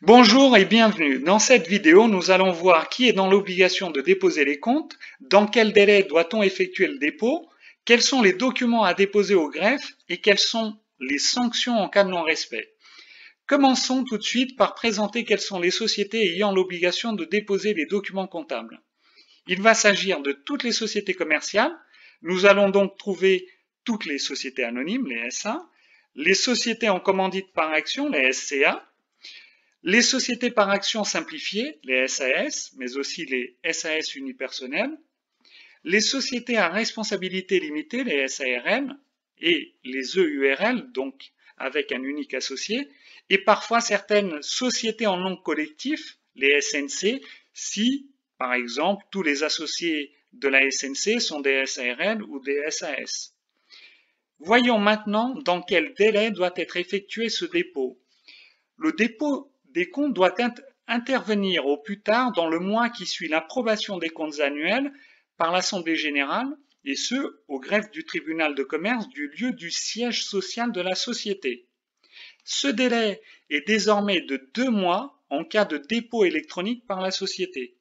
Bonjour et bienvenue. Dans cette vidéo, nous allons voir qui est dans l'obligation de déposer les comptes, dans quel délai doit-on effectuer le dépôt, quels sont les documents à déposer au greffe et quelles sont les sanctions en cas de non-respect. Commençons tout de suite par présenter quelles sont les sociétés ayant l'obligation de déposer les documents comptables. Il va s'agir de toutes les sociétés commerciales. Nous allons donc trouver toutes les sociétés anonymes, les SA, les sociétés en commandite par action, les SCA, les sociétés par action simplifiées, les SAS, mais aussi les SAS unipersonnelles, les sociétés à responsabilité limitée, les SARL, et les EURL, donc avec un unique associé, et parfois certaines sociétés en nom collectif, les SNC, si, par exemple, tous les associés de la SNC sont des SARL ou des SAS. Voyons maintenant dans quel délai doit être effectué ce dépôt. Le dépôt des comptes doit intervenir au plus tard dans le mois qui suit l'approbation des comptes annuels par l'Assemblée générale, et ce, au greffe du tribunal de commerce du lieu du siège social de la société. Ce délai est désormais de 2 mois en cas de dépôt électronique par la société.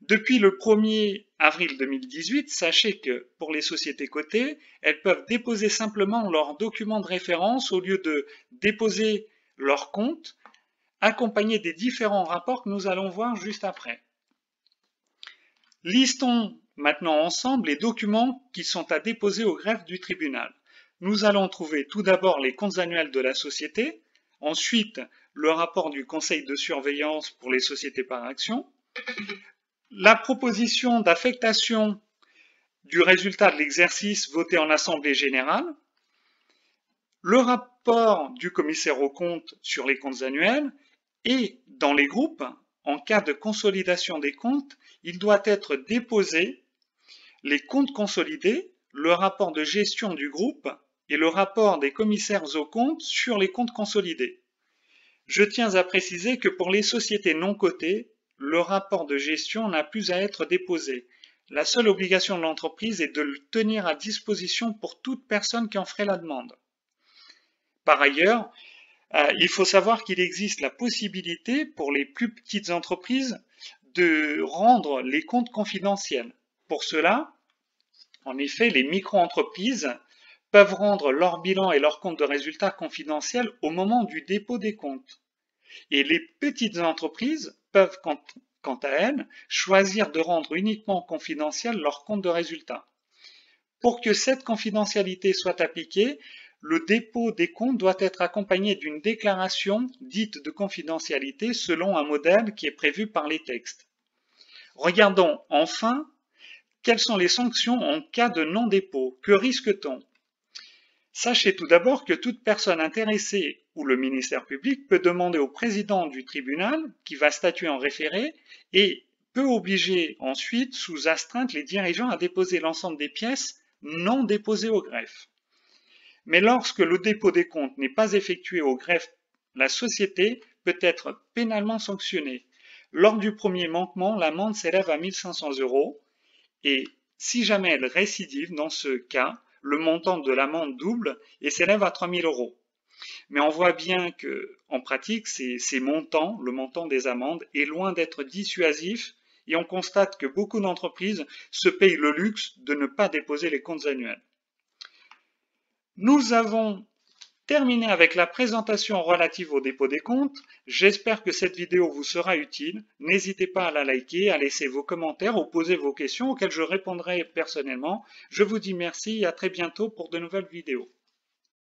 Depuis le 1er avril 2018, sachez que pour les sociétés cotées, elles peuvent déposer simplement leurs documents de référence au lieu de déposer leurs comptes, accompagnés des différents rapports que nous allons voir juste après. Listons maintenant ensemble les documents qui sont à déposer au greffe du tribunal. Nous allons trouver tout d'abord les comptes annuels de la société, ensuite le rapport du conseil de surveillance pour les sociétés par action, la proposition d'affectation du résultat de l'exercice voté en assemblée générale, le rapport du commissaire aux comptes sur les comptes annuels, et dans les groupes, en cas de consolidation des comptes, il doit être déposé les comptes consolidés, le rapport de gestion du groupe et le rapport des commissaires aux comptes sur les comptes consolidés. Je tiens à préciser que pour les sociétés non cotées, le rapport de gestion n'a plus à être déposé. La seule obligation de l'entreprise est de le tenir à disposition pour toute personne qui en ferait la demande. Par ailleurs, il faut savoir qu'il existe la possibilité pour les plus petites entreprises de rendre les comptes confidentiels. Pour cela, en effet, les micro-entreprises peuvent rendre leur bilan et leur compte de résultats confidentiels au moment du dépôt des comptes. Et les petites entreprises peuvent, quant à elles, choisir de rendre uniquement confidentiels leurs comptes de résultats. Pour que cette confidentialité soit appliquée, le dépôt des comptes doit être accompagné d'une déclaration dite de confidentialité selon un modèle qui est prévu par les textes. Regardons enfin quelles sont les sanctions en cas de non-dépôt. Que risque-t-on? Sachez tout d'abord que toute personne intéressée ou le ministère public peut demander au président du tribunal, qui va statuer en référé, et peut obliger ensuite, sous astreinte, les dirigeants à déposer l'ensemble des pièces non déposées au greffe. Mais lorsque le dépôt des comptes n'est pas effectué au greffe, la société peut être pénalement sanctionnée. Lors du premier manquement, l'amende s'élève à 1 500 € et si jamais elle récidive, dans ce cas, le montant de l'amende double et s'élève à 3 000 €. Mais on voit bien qu'en pratique, ces montants, le montant des amendes, est loin d'être dissuasif et on constate que beaucoup d'entreprises se payent le luxe de ne pas déposer les comptes annuels. Nous avons terminé avec la présentation relative au dépôt des comptes. J'espère que cette vidéo vous sera utile. N'hésitez pas à la liker, à laisser vos commentaires ou poser vos questions auxquelles je répondrai personnellement. Je vous dis merci et à très bientôt pour de nouvelles vidéos.